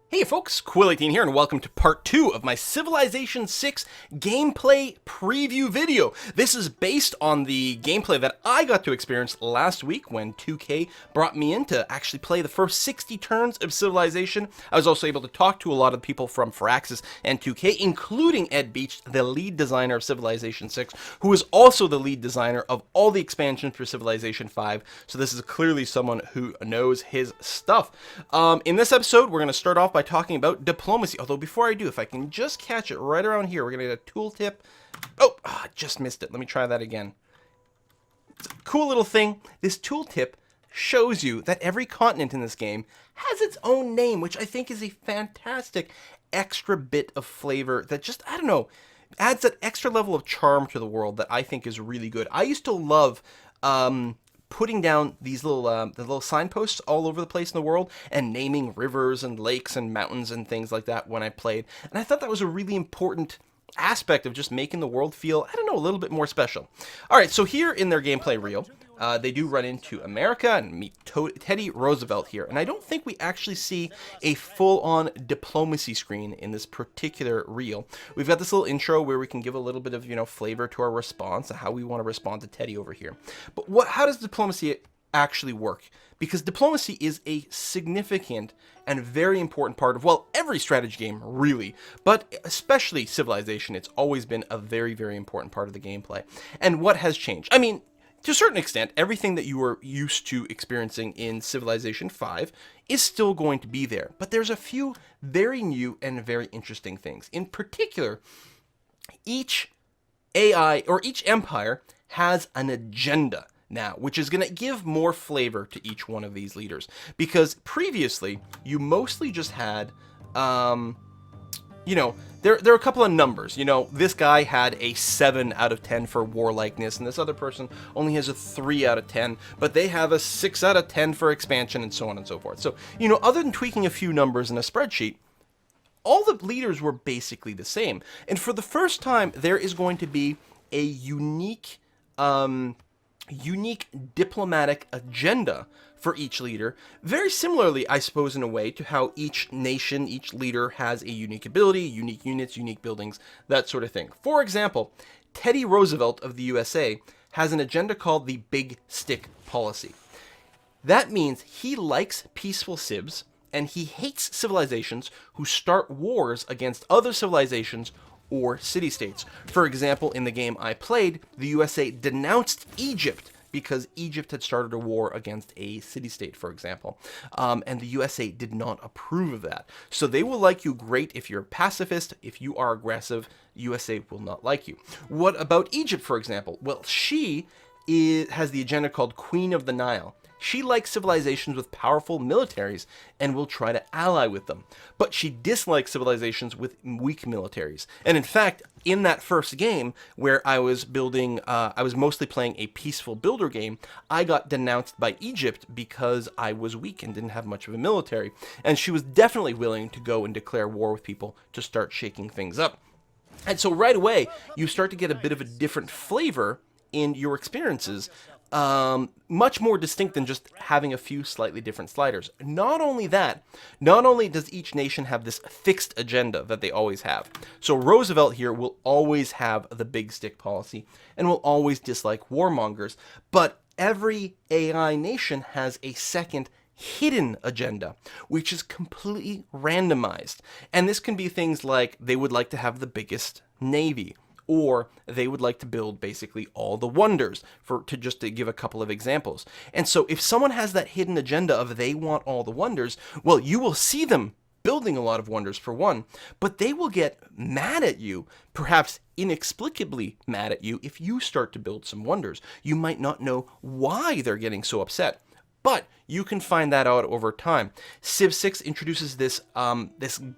Hey folks, Quill18 here, and welcome to part 2 of my Civilization 6 gameplay preview video. This is based on the gameplay that I got to experience last week when 2K brought me in to actually play the first 60 turns of Civilization. I was also able to talk to a lot of people from Firaxis and 2K, including Ed Beach, the lead designer of Civilization 6, who is also the lead designer of all the expansions for Civilization 5, so this is clearly someone who knows his stuff. In this episode, we're going to start off by talking about diplomacy. Although before I do, if I can just catch it right around here, we're going to get a tooltip. I just missed it. Let me try that again. It's a cool little thing. This tooltip shows you that every continent in this game has its own name, which I think is a fantastic extra bit of flavor that just, I don't know, adds that extra level of charm to the world that I think is really good. I used to love putting down these little signposts all over the place in the world and naming rivers and lakes and mountains and things like that when I played. And I thought that was a really important aspect of just making the world feel, I don't know, a little bit more special. All right, so here in their gameplay reel, they do run into America and meet Teddy Roosevelt here. And I don't think we actually see a full-on diplomacy screen in this particular reel. We've got this little intro where we can give a little bit of, flavor to our response and how we want to respond to Teddy over here. But how does diplomacy actually work? Because diplomacy is a significant and very important part of, well, every strategy game, really, but especially Civilization. It's always been a very, very important part of the gameplay. And what has changed? I mean, to a certain extent, everything that you were used to experiencing in Civilization 5 is still going to be there. But there's a few very new and very interesting things. In particular, each AI or each empire has an agenda now, which is going to give more flavor to each one of these leaders. Because previously, you mostly just had, there are a couple of numbers. This guy had a 7 out of 10 for warlikeness, and this other person only has a 3 out of 10, but they have a 6 out of 10 for expansion, and so on and so forth. So, other than tweaking a few numbers in a spreadsheet, all the leaders were basically the same. And for the first time, there is going to be a unique diplomatic agenda for each leader, very similarly, I suppose, in a way, to how each nation, each leader has a unique ability, unique units, unique buildings, that sort of thing. For example, Teddy Roosevelt of the USA has an agenda called the Big Stick Policy. That means he likes peaceful civs, and he hates civilizations who start wars against other civilizations or city-states. For example, in the game I played, the USA denounced Egypt because Egypt had started a war against a city-state, for example. And the USA did not approve of that. So they will like you great if you're a pacifist. If you are aggressive, USA will not like you. What about Egypt, for example? Well, she has the agenda called Queen of the Nile. She likes civilizations with powerful militaries and will try to ally with them. But she dislikes civilizations with weak militaries. And in fact, in that first game where I was mostly playing a peaceful builder game, I got denounced by Egypt because I was weak and didn't have much of a military. And she was definitely willing to go and declare war with people to start shaking things up. And so right away, you start to get a bit of a different flavor in your experiences. Much more distinct than just having a few slightly different sliders. Not only that, not only does each nation have this fixed agenda that they always have. So Roosevelt here will always have the big stick policy and will always dislike warmongers, but every AI nation has a second hidden agenda, which is completely randomized. And this can be things like they would like to have the biggest navy, or they would like to build basically all the wonders, to give a couple of examples. And so if someone has that hidden agenda of they want all the wonders, well, you will see them building a lot of wonders for one, but they will get mad at you, perhaps inexplicably mad at you, if you start to build some wonders. You might not know why they're getting so upset, but you can find that out over time. Civ 6 introduces this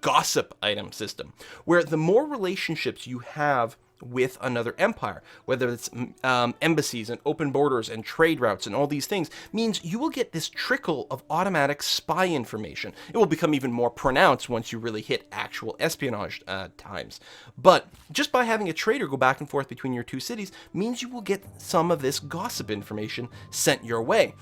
gossip item system, where the more relationships you have with another empire, whether it's embassies and open borders and trade routes and all these things, means you will get this trickle of automatic spy information. It will become even more pronounced once you really hit actual espionage times. But just by having a trader go back and forth between your two cities means you will get some of this gossip information sent your way.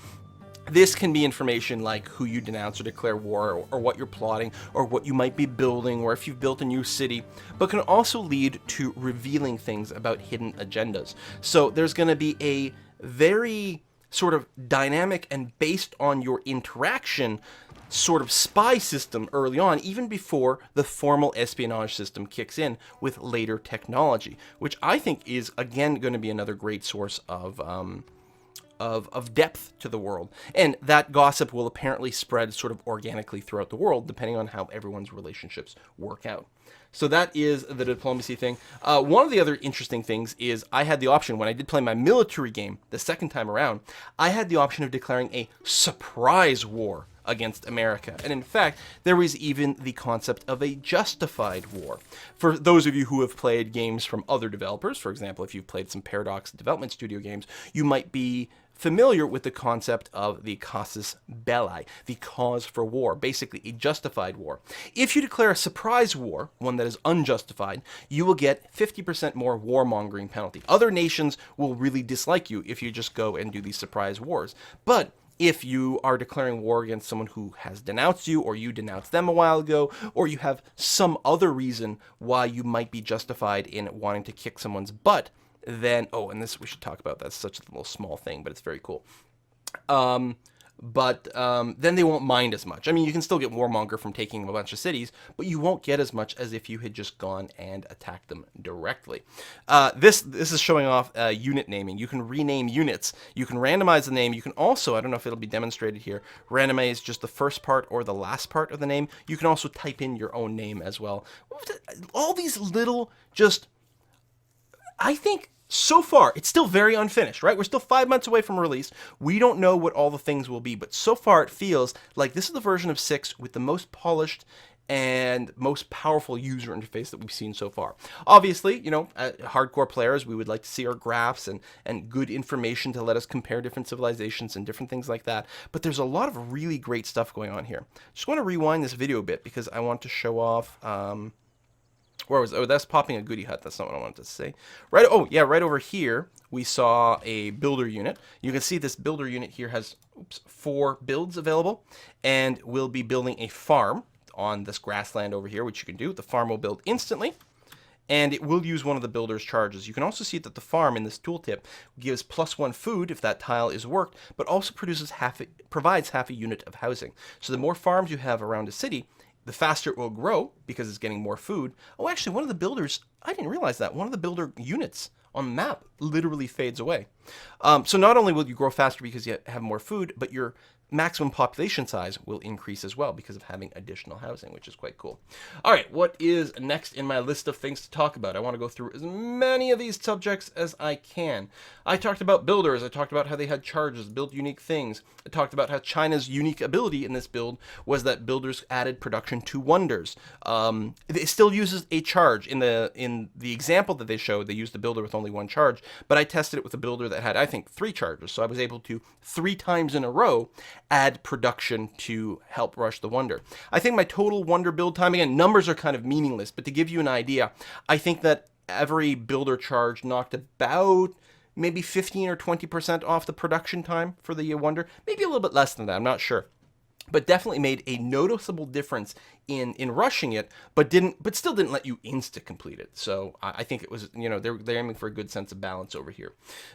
This can be information like who you denounce or declare war, or what you're plotting, or what you might be building, or if you've built a new city, but can also lead to revealing things about hidden agendas. So there's going to be a very sort of dynamic and based on your interaction sort of spy system early on, even before the formal espionage system kicks in with later technology, which I think is, again, going to be another great source of depth to the world. And that gossip will apparently spread sort of organically throughout the world, depending on how everyone's relationships work out. So that is the diplomacy thing. One of the other interesting things is I had the option, when I did play my military game the second time around, I had the option of declaring a surprise war against America. And in fact, there was even the concept of a justified war. For those of you who have played games from other developers, for example, if you've played some Paradox Development Studio games, you might be familiar with the concept of the casus belli, the cause for war, basically a justified war. If you declare a surprise war, one that is unjustified, you will get 50% more warmongering penalty. Other nations will really dislike you if you just go and do these surprise wars. But if you are declaring war against someone who has denounced you, or you denounced them a while ago, or you have some other reason why you might be justified in wanting to kick someone's butt, then, oh, and this we should talk about, that's such a little small thing, but it's very cool. Then they won't mind as much. I mean, you can still get warmonger from taking a bunch of cities, but you won't get as much as if you had just gone and attacked them directly. This is showing off unit naming. You can rename units. You can randomize the name. You can also, I don't know if it'll be demonstrated here, randomize just the first part or the last part of the name. You can also type in your own name as well. All these little I think so far, it's still very unfinished, right? We're still 5 months away from release. We don't know what all the things will be, but so far it feels like this is the version of 6 with the most polished and most powerful user interface that we've seen so far. Obviously, hardcore players, we would like to see our graphs and good information to let us compare different civilizations and different things like that. But there's a lot of really great stuff going on here. Just want to rewind this video a bit because I want to show off... that's popping a goodie hut. That's not what I wanted to say. Right over here, we saw a builder unit. You can see this builder unit here has 4 builds available, and we'll be building a farm on this grassland over here, which you can do. The farm will build instantly, and it will use one of the builder's charges. You can also see that the farm in this tooltip gives +1 food if that tile is worked, but also provides half a unit of housing. So the more farms you have around a city, the faster it will grow because it's getting more food. Oh, actually, one of the builders, I didn't realize that, one of the builder units on the map literally fades away. So not only will you grow faster because you have more food, but your maximum population size will increase as well because of having additional housing, which is quite cool. All right, what is next in my list of things to talk about? I want to go through as many of these subjects as I can. I talked about builders. I talked about how they had charges, build unique things. I talked about how China's unique ability in this build was that builders added production to wonders. It still uses a charge. In the example that they showed, they used the builder with only 1 charge, but I tested it with a builder that had, I think, 3 charges. So I was able to 3 times in a row add production to help rush the wonder. I think my total wonder build time, again, numbers are kind of meaningless, but to give you an idea, I think that every builder charge knocked about maybe 15 or 20% off the production time for the wonder. Maybe a little bit less than that, I'm not sure. But definitely made a noticeable difference in rushing it, but still didn't let you insta complete it. So I think it was, they're aiming for a good sense of balance over here.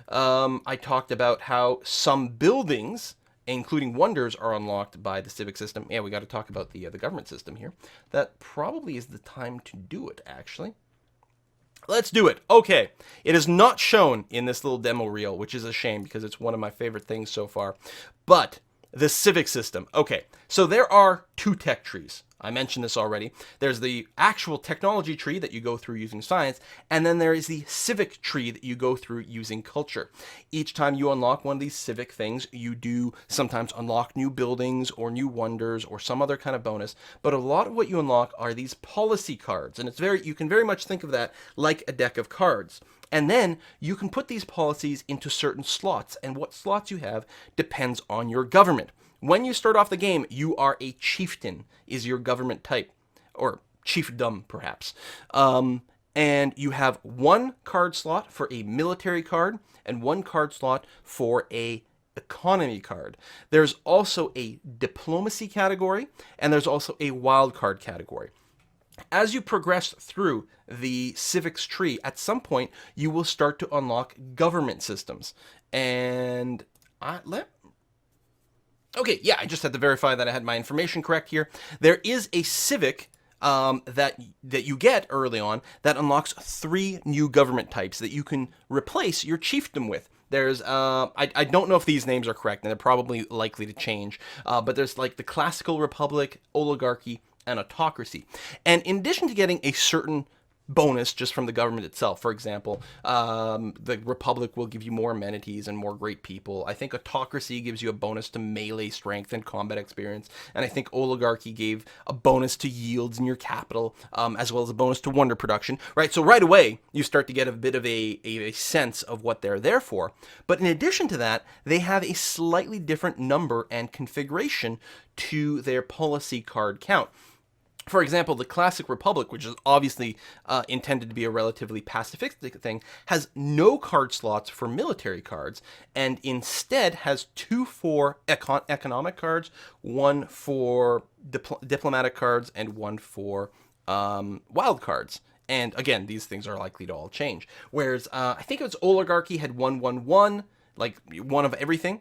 I talked about how some buildings, including wonders, are unlocked by the Civic System. Yeah, we got to talk about the government system here. That probably is the time to do it, actually. Let's do it. Okay, it is not shown in this little demo reel, which is a shame because it's one of my favorite things so far. But the Civic System. Okay, so there are 2 tech trees. I mentioned this already. There's the actual technology tree that you go through using science, and then there is the civic tree that you go through using culture. Each time you unlock one of these civic things, you do sometimes unlock new buildings or new wonders or some other kind of bonus, but a lot of what you unlock are these policy cards, and you can very much think of that like a deck of cards. And then you can put these policies into certain slots, and what slots you have depends on your government. When you start off the game, you are a chieftain, is your government type, or chiefdom, perhaps. And you have 1 card slot for a military card and 1 card slot for a economy card. There's also a diplomacy category, and there's also a wild card category. As you progress through the civics tree, at some point you will start to unlock government systems. And okay, yeah, I just had to verify that I had my information correct here. There is a civic that you get early on that unlocks 3 new government types that you can replace your chiefdom with. There's I don't know if these names are correct, and they're probably likely to change. But there's like the classical republic, oligarchy, and autocracy. And in addition to getting a certain bonus just from the government itself, for example, the republic will give you more amenities and more great people. I think autocracy gives you a bonus to melee strength and combat experience, and I think oligarchy gave a bonus to yields in your capital, as well as a bonus to wonder production, right? So right away you start to get a bit of a sense of what they're there for. But in addition to that, they have a slightly different number and configuration to their policy card count. For example, the Classic Republic, which is obviously intended to be a relatively pacifistic thing, has no card slots for military cards, and instead has 2 for economic cards, 1 for diplomatic cards, and 1 for wild cards. And again, these things are likely to all change. Whereas I think it was Oligarchy had 1-1-1, like 1 of everything.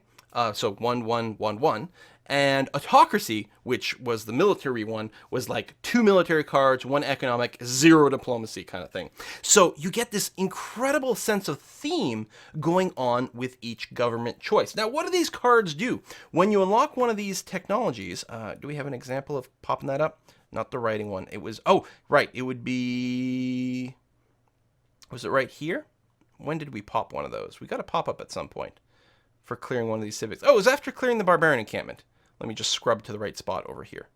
So 1-1-1-1. And Autocracy, which was the military one, was like 2 military cards, 1 economic, 0 diplomacy kind of thing. So you get this incredible sense of theme going on with each government choice. Now, what do these cards do? When you unlock one of these technologies, do we have an example of popping that up? Not the writing one. It was, oh, right, it would be, was it right here? When did we pop one of those? We got a pop-up at some point for clearing one of these civics. Oh, it was after clearing the barbarian encampment. Let me just scrub to the right spot over here.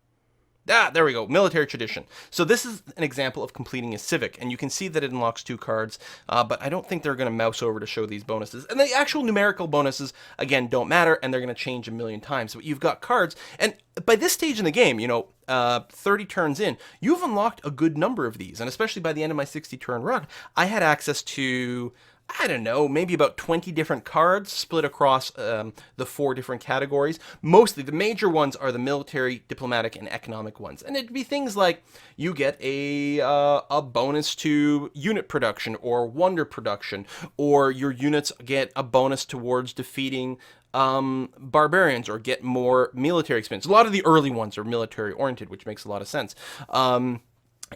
Ah, there we go. Military tradition. So this is an example of completing a civic, and you can see that it unlocks 2 cards, but I don't think they're going to mouse over to show these bonuses. And the actual numerical bonuses, again, don't matter, and they're going to change a million times. But you've got cards, and by this stage in the game, 30 turns in, you've unlocked a good number of these, and especially by the end of my 60-turn run, I had access to, I don't know, maybe about 20 different cards split across the 4 different categories. Mostly, the major ones are the military, diplomatic, and economic ones. And it'd be things like you get a bonus to unit production or wonder production, or your units get a bonus towards defeating barbarians or get more military experience. A lot of the early ones are military oriented, which makes a lot of sense.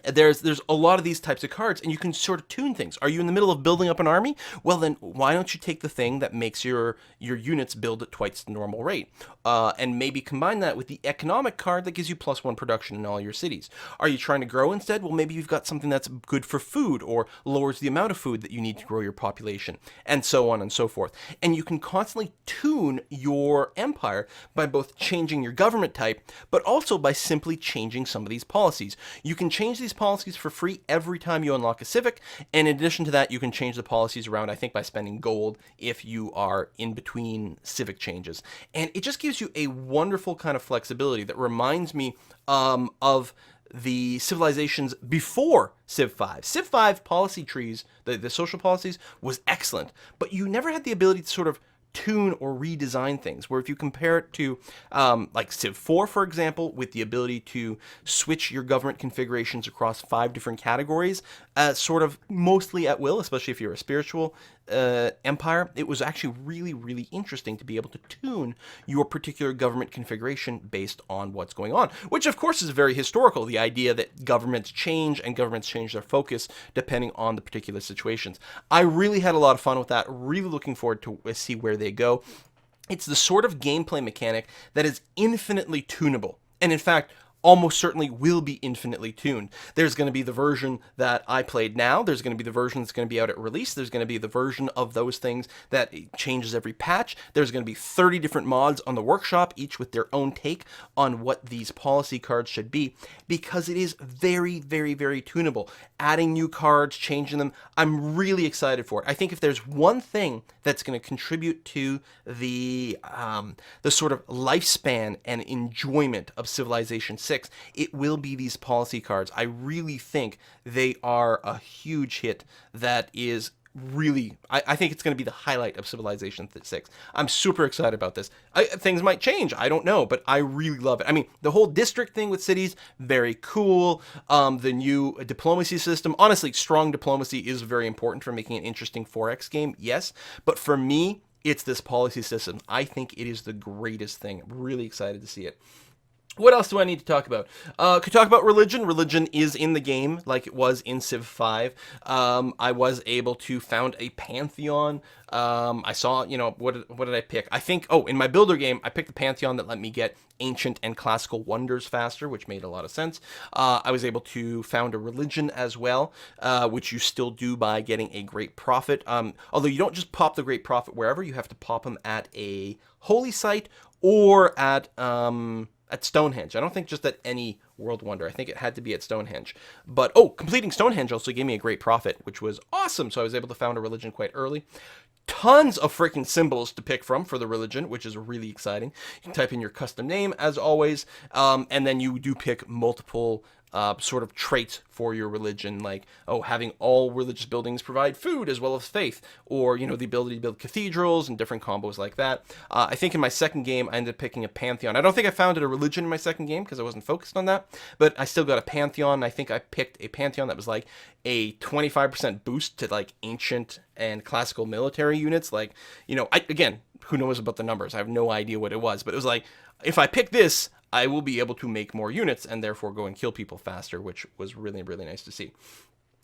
There's a lot of these types of cards, and you can sort of tune things. Are you in the middle of building up an army? Well, then why don't you take the thing that makes your units build at twice the normal rate, and maybe combine that with the economic card that gives you +1 production in all your cities. Are you trying to grow instead? Well, maybe you've got something that's good for food or lowers the amount of food that you need to grow your population, and so on and so forth. And you can constantly tune your empire by both changing your government type, but also by simply changing some of these policies. You can change these policies for free every time you unlock a civic, and in addition to that, you can change the policies around, I think, by spending gold if you are in between civic changes. And it just gives you a wonderful kind of flexibility that reminds me of the civilizations before Civ 5. Civ 5 policy trees, the social policies, was excellent, but you never had the ability to sort of tune or redesign things, where if you compare it to like Civ 4, for example, with the ability to switch your government configurations across 5 different categories, sort of mostly at will, especially if you're a spiritual empire, it was actually really, really interesting to be able to tune your particular government configuration based on what's going on, which of course is very historical, the idea that governments change and governments change their focus depending on the particular situations. I really had a lot of fun with that, really looking forward to see where they go. It's the sort of gameplay mechanic that is infinitely tunable, and in fact, almost certainly will be infinitely tuned. There's going to be the version that I played now. There's going to be the version that's going to be out at release. There's going to be the version of those things that changes every patch. There's going to be 30 different mods on the workshop, each with their own take on what these policy cards should be, because it is very, very, very tunable. Adding new cards, changing them, I'm really excited for it. I think if there's one thing that's going to contribute to the sort of lifespan and enjoyment of Civilization 6, it will be these policy cards. I really think they are a huge hit that is really, I think it's going to be the highlight of Civilization 6. I'm super excited about this. Things might change, I don't know, but I really love it. I mean, the whole district thing with cities, very cool. The new diplomacy system, honestly, strong diplomacy is very important for making an interesting 4X game, yes, but for me, it's this policy system. I think it is the greatest thing. I'm really excited to see it. What else do I need to talk about? Could talk about religion. Religion is in the game like it was in Civ 5. I was able to found a pantheon. I saw, what did I pick? I think, in my builder game, I picked the pantheon that let me get ancient and classical wonders faster, which made a lot of sense. I was able to found a religion as well, which you still do by getting a great prophet. Although you don't just pop the great prophet wherever, you have to pop them at a holy site or at Stonehenge. I don't think just at any world wonder. I think it had to be at Stonehenge. But, completing Stonehenge also gave me a great prophet, which was awesome. So I was able to found a religion quite early. Tons of freaking symbols to pick from for the religion, which is really exciting. You can type in your custom name, as always, and then you do pick multiple sort of traits for your religion, like, having all religious buildings provide food as well as faith, or, the ability to build cathedrals and different combos like that. I think in my second game, I ended up picking a pantheon. I don't think I founded a religion in my second game because I wasn't focused on that, but I still got a pantheon. I think I picked a pantheon that was like a 25% boost to like ancient and classical military units. Like, again, who knows about the numbers? I have no idea what it was, but it was like, if I pick this, I will be able to make more units and therefore go and kill people faster, which was really, really nice to see.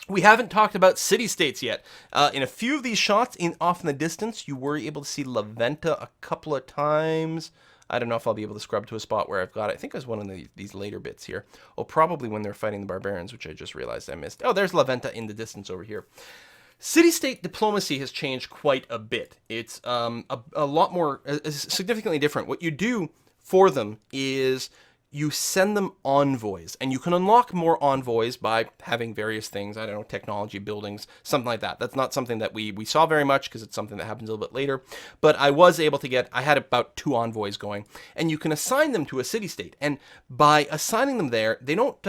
We haven't talked about city-states yet. In a few of these shots, off in the distance, you were able to see La Venta a couple of times. I don't know if I'll be able to scrub to a spot where I've got it. I think it was one of these later bits here. Probably when they're fighting the barbarians, which I just realized I missed. There's La Venta in the distance over here. City-state diplomacy has changed quite a bit. It's a lot more, significantly different. What you do for them is you send them envoys, and you can unlock more envoys by having various things, I don't know, technology, buildings, something like that. That's not something that we saw very much because it's something that happens a little bit later, but I was able to I had about 2 envoys going, and you can assign them to a city-state, and by assigning them there, they don't,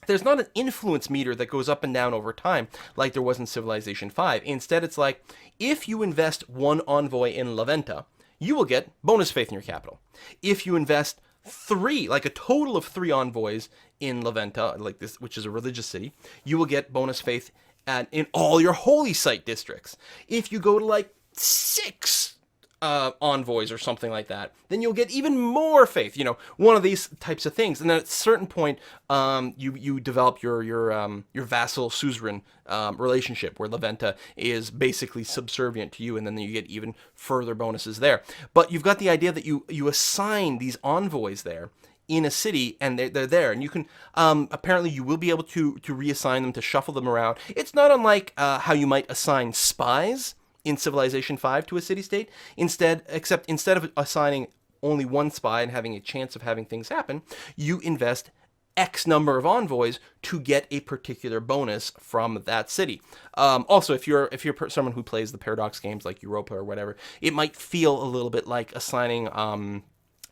there's not an influence meter that goes up and down over time like there was in Civilization 5. Instead, it's like, if you invest 1 envoy in La Venta, you will get bonus faith in your capital. If you invest 3, like a total of 3 envoys in La Venta, like this, which is a religious city, you will get bonus faith in all your holy site districts. If you go to like 6 envoys or something like that, then you'll get even more faith, one of these types of things. And then at a certain point, you develop your vassal suzerain relationship, where La Venta is basically subservient to you, and then you get even further bonuses there. But you've got the idea that you assign these envoys there in a city, and they're there, and you can apparently you will be able to reassign them, to shuffle them around. It's not unlike how you might assign spies in Civilization 5 to a city-state. Except instead of assigning only 1 spy and having a chance of having things happen, you invest X number of envoys to get a particular bonus from that city. Also, if you're someone who plays the Paradox games like Europa or whatever, it might feel a little bit like assigning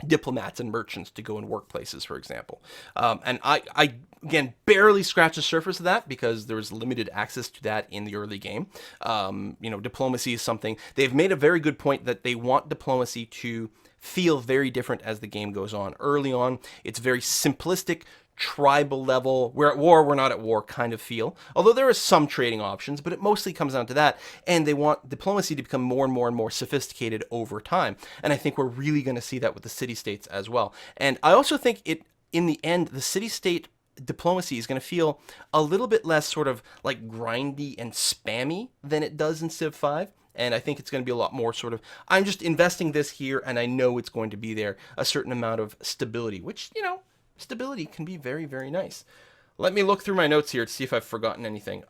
diplomats and merchants to go in workplaces, for example. And I again barely scratched the surface of that because there was limited access to that in the early game. Diplomacy is something they've made a very good point, that they want diplomacy to feel very different as the game goes on. Early on, it's very simplistic, tribal level, we're at war, we're not at war kind of feel. Although there are some trading options, but it mostly comes down to that. And they want diplomacy to become more and more and more sophisticated over time. And I think we're really going to see that with the city-states as well. And I also think in the end, the city-state diplomacy is going to feel a little bit less sort of like grindy and spammy than it does in Civ 5. And I think it's going to be a lot more sort of, I'm just investing this here and I know it's going to be there, a certain amount of stability, which, stability can be very, very nice. Let me look through my notes here to see if I've forgotten anything.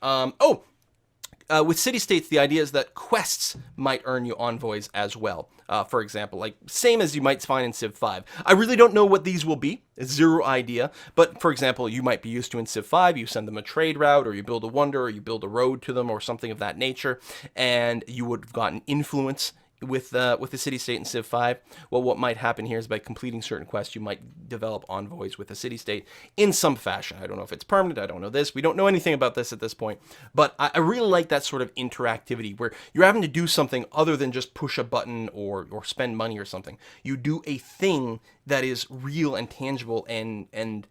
With city-states, the idea is that quests might earn you envoys as well. For example, like same as you might find in Civ 5. I really don't know what these will be. Zero idea. But for example, you might be used to in Civ 5, you send them a trade route, or you build a wonder, or you build a road to them, or something of that nature, and you would have gotten influence with the city-state in Civ 5, well, what might happen here is by completing certain quests, you might develop envoys with a city-state in some fashion. I don't know if it's permanent. I don't know this. We don't know anything about this at this point. But I really like that sort of interactivity where you're having to do something other than just push a button or spend money or something. You do a thing that is real and tangible and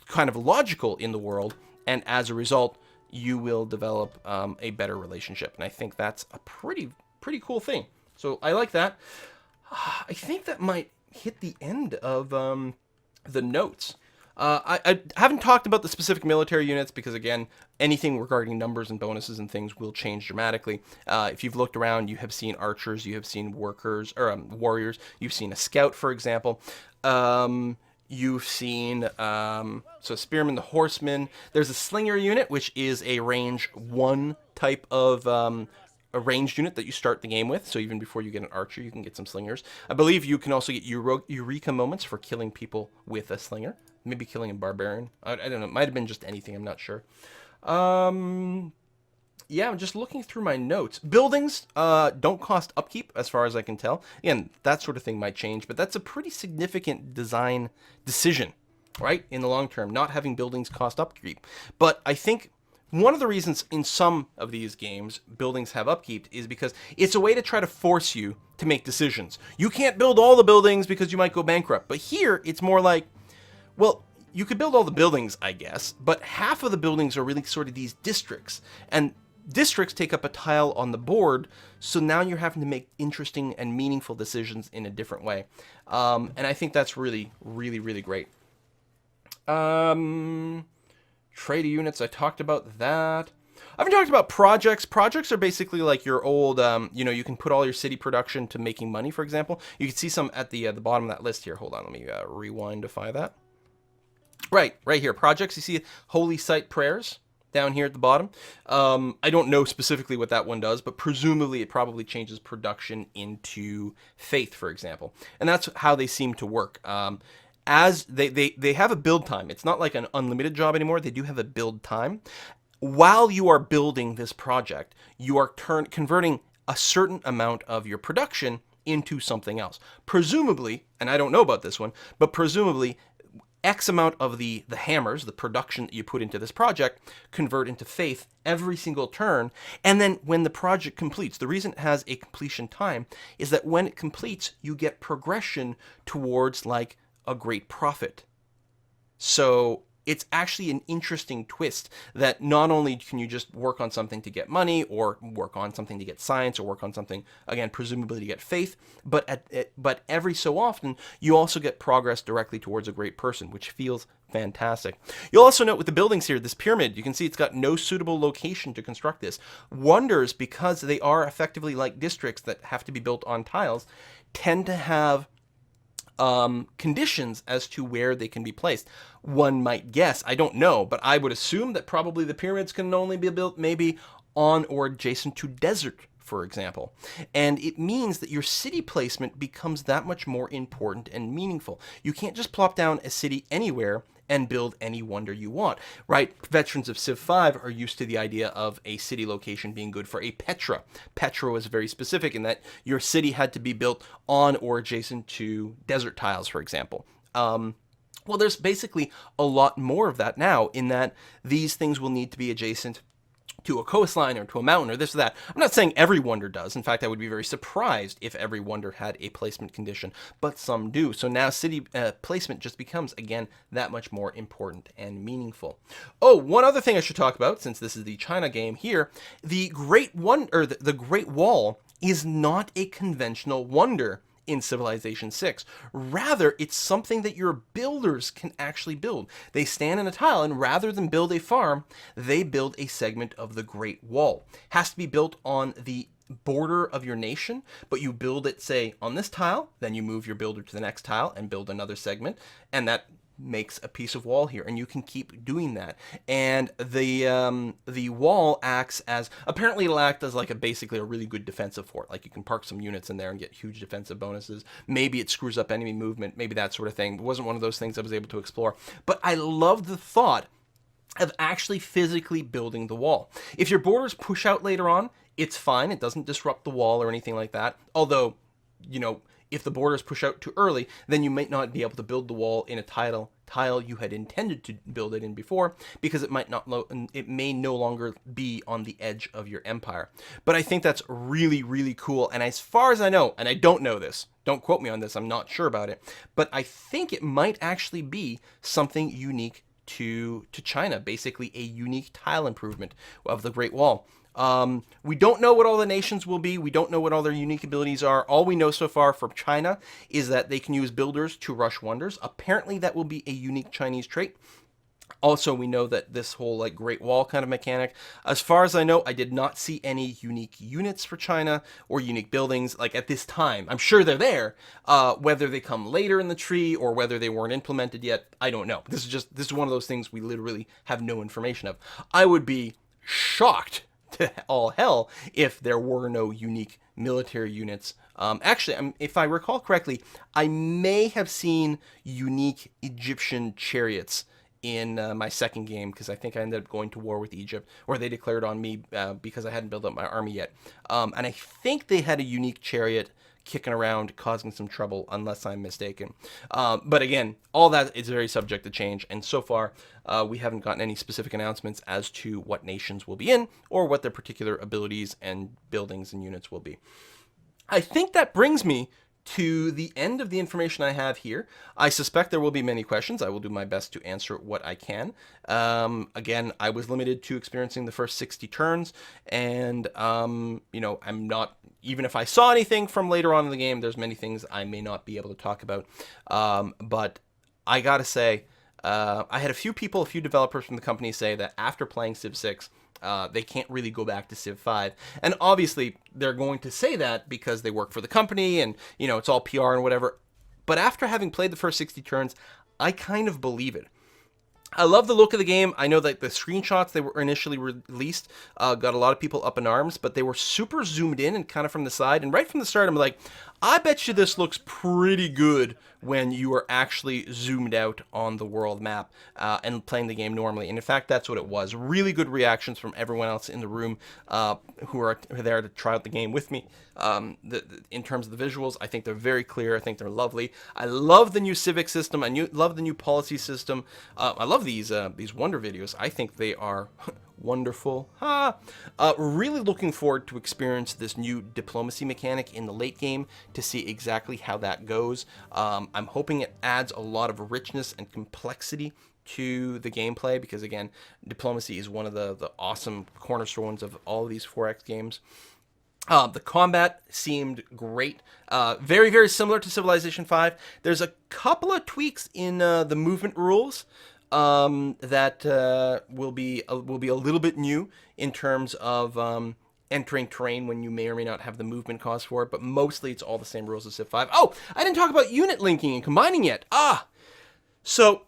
kind of logical in the world, and as a result, you will develop a better relationship. And I think that's a pretty cool thing. So I like that. I think that might hit the end of the notes. I haven't talked about the specific military units because, again, anything regarding numbers and bonuses and things will change dramatically. If you've looked around, you have seen archers, you have seen workers or warriors, you've seen a scout, for example. You've seen so spearmen, the horsemen. There's a slinger unit, which is a range 1 type of a ranged unit that you start the game with. So even before you get an archer, you can get some slingers. I believe you can also get eureka moments for killing people with a slinger. Maybe killing a barbarian. I don't know. It might have been just anything. I'm not sure. Yeah, I'm just looking through my notes. Buildings don't cost upkeep, as far as I can tell. Again, that sort of thing might change, but that's a pretty significant design decision, right? In the long term, not having buildings cost upkeep. But I think one of the reasons in some of these games buildings have upkeep is because it's a way to try to force you to make decisions. You can't build all the buildings because you might go bankrupt. But here, it's more like, well, you could build all the buildings, I guess, but half of the buildings are really sort of these districts. And districts take up a tile on the board, so now you're having to make interesting and meaningful decisions in a different way. And I think that's really, really, really great. Trade units, I talked about that. I haven't talked about projects. Projects are basically like your old, you can put all your city production to making money, for example. You can see some at the bottom of that list here. Hold on, let me rewindify that. Right here, projects. You see Holy Site Prayers down here at the bottom. I don't know specifically what that one does, but presumably it probably changes production into faith, for example. And that's how they seem to work. As they have a build time. It's not like an unlimited job anymore. They do have a build time. While you are building this project, you are converting a certain amount of your production into something else. Presumably, and I don't know about this one, but presumably X amount of the hammers, the production that you put into this project, convert into faith every single turn. And then when the project completes, the reason it has a completion time is that when it completes, you get progression towards like a great profit. So it's actually an interesting twist that not only can you just work on something to get money or work on something to get science or work on something, again, presumably to get faith, but every so often you also get progress directly towards a great person, which feels fantastic. You'll also note with the buildings here, this pyramid, you can see it's got no suitable location to construct this. Wonders, because they are effectively like districts that have to be built on tiles, tend to have conditions as to where they can be placed. One might guess, I don't know, but I would assume that probably the pyramids can only be built maybe on or adjacent to desert, for example. And it means that your city placement becomes that much more important and meaningful. You can't just plop down a city anywhere and build any wonder you want, right? Veterans of Civ 5 are used to the idea of a city location being good for a Petra. Petra was very specific in that your city had to be built on or adjacent to desert tiles, for example. Well, there's basically a lot more of that now, in that these things will need to be adjacent to a coastline or to a mountain or this or that. I'm not saying every wonder does. In fact, I would be very surprised if every wonder had a placement condition, but some do. So now city placement just becomes, again, that much more important and meaningful. Oh, one other thing I should talk about, since this is the China game here, the Great Wall is not a conventional wonder in Civilization 6. Rather, it's something that your builders can actually build. They stand in a tile, and rather than build a farm, they build a segment of the Great Wall. Has to be built on the border of your nation, but you build it, say, on this tile, then you move your builder to the next tile and build another segment, and that makes a piece of wall here, and you can keep doing that. And the wall acts as, apparently it'll act as like basically a really good defensive fort. Like you can park some units in there and get huge defensive bonuses. Maybe it screws up enemy movement, maybe that sort of thing. It wasn't one of those things I was able to explore, but I love the thought of actually physically building the wall. If your borders push out later on, it's fine. It doesn't disrupt the wall or anything like that. Although, if the borders push out too early, then you might not be able to build the wall in a tile you had intended to build it in before, because it may no longer be on the edge of your empire. But I think that's really, really cool. And as far as I know, and I don't know this, don't quote me on this, I'm not sure about it, but I think it might actually be something unique to China, basically a unique tile improvement of the Great Wall. We don't know what all the nations will be. We don't know what all their unique abilities are. All we know so far from China is that they can use builders to rush wonders. Apparently that will be a unique Chinese trait. Also, we know that this whole like Great Wall kind of mechanic, as far as I know, I did not see any unique units for China or unique buildings like at this time. I'm sure they're there. Whether they come later in the tree or whether they weren't implemented yet, I don't know. This is one of those things we literally have no information of. I would be shocked to all hell if there were no unique military units. Actually, if I recall correctly, I may have seen unique Egyptian chariots in my second game, because I think I ended up going to war with Egypt, or they declared on me because I hadn't built up my army yet. And I think they had a unique chariot kicking around, causing some trouble, unless I'm mistaken. But again, all that is very subject to change, and so far we haven't gotten any specific announcements as to what nations will be in, or what their particular abilities and buildings and units will be. I think that brings me to the end of the information I have here. I suspect there will be many questions. I will do my best to answer what I can. Again, I was limited to experiencing the first 60 turns, and I'm not, even if I saw anything from later on in the game, there's many things I may not be able to talk about. But I gotta say, I had a few developers from the company say that after playing Civ 6, they can't really go back to Civ 5. And obviously, they're going to say that because they work for the company and, it's all PR and whatever. But after having played the first 60 turns, I kind of believe it. I love the look of the game. I know that the screenshots they were initially released got a lot of people up in arms, but they were super zoomed in and kind of from the side. And right from the start, I'm like, I bet you this looks pretty good when you are actually zoomed out on the world map and playing the game normally. And in fact, that's what it was. Really good reactions from everyone else in the room who are there to try out the game with me. In terms of the visuals, I think they're very clear. I think they're lovely. I love the new Civic System. Love the new policy system. I love these Wonder videos. I think they are wonderful. Really looking forward to experience this new diplomacy mechanic in the late game to see exactly how that goes. I'm hoping it adds a lot of richness and complexity to the gameplay, because again, diplomacy is one of the awesome cornerstones of all of these 4X games. The combat seemed great. Very, very similar to Civilization 5. There's a couple of tweaks in the movement rules that will be a little bit new in terms of entering terrain when you may or may not have the movement cost for it, but mostly it's all the same rules as Civ 5. Oh, I didn't talk about unit linking and combining yet. So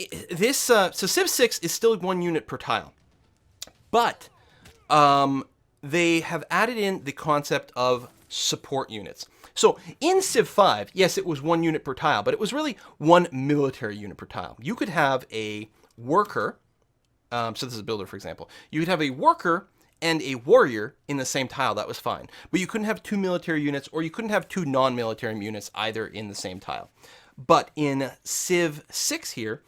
Civ 6 is still 1 unit per tile, but they have added in the concept of support units. So in Civ 5, yes, it was 1 unit per tile, but it was really 1 military unit per tile. You could have a worker, so this is a builder, for example. You could have a worker and a warrior in the same tile. That was fine. But you couldn't have 2 military units, or you couldn't have 2 non-military units either in the same tile. But in Civ 6 here,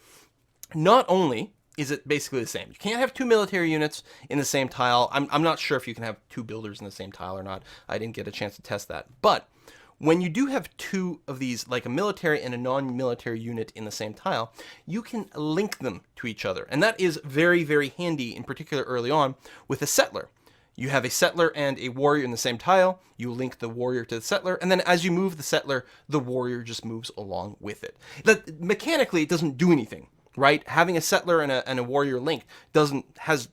not only is it basically the same. You can't have 2 military units in the same tile. I'm not sure if you can have 2 builders in the same tile or not. I didn't get a chance to test that. But when you do have 2 of these, like a military and a non-military unit in the same tile, you can link them to each other. And that is very, very handy, in particular early on, with a settler. You have a settler and a warrior in the same tile, you link the warrior to the settler, and then as you move the settler, the warrior just moves along with it. Mechanically, it doesn't do anything, right? Having a settler and a warrior link has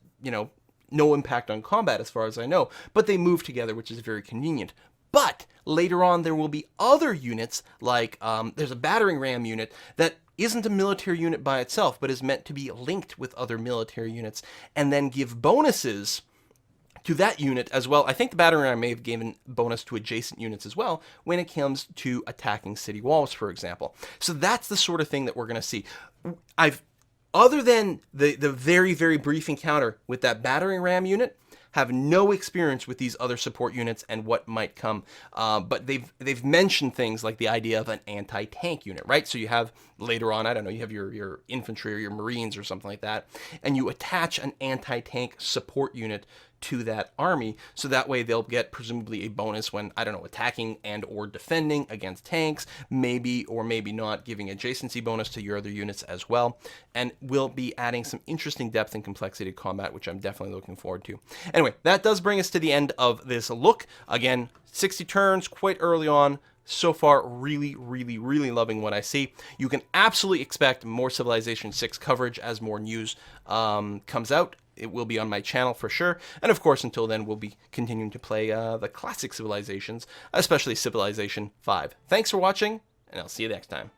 no impact on combat as far as I know, but they move together, which is very convenient. But later on, there will be other units, like there's a battering ram unit that isn't a military unit by itself, but is meant to be linked with other military units, and then give bonuses to that unit as well. I think the battering ram may have given bonus to adjacent units as well when it comes to attacking city walls, for example. So that's the sort of thing that we're going to see. I've other than the very, very brief encounter with that battering ram unit, have no experience with these other support units and what might come. But they've mentioned things like the idea of an anti-tank unit, right? So you have later on, I don't know, you have your infantry or your Marines or something like that, and you attach an anti-tank support unit to that army, so that way they'll get presumably a bonus when, I don't know, attacking and or defending against tanks, maybe or maybe not giving adjacency bonus to your other units as well, and we'll be adding some interesting depth and complexity to combat, which I'm definitely looking forward to. Anyway, that does bring us to the end of this look. Again, 60 turns, quite early on. So far, really, really, really loving what I see. You can absolutely expect more Civilization 6 coverage as more news comes out. It will be on my channel for sure. And of course, until then, we'll be continuing to play the classic civilizations, especially Civilization 5. Thanks for watching, and I'll see you next time.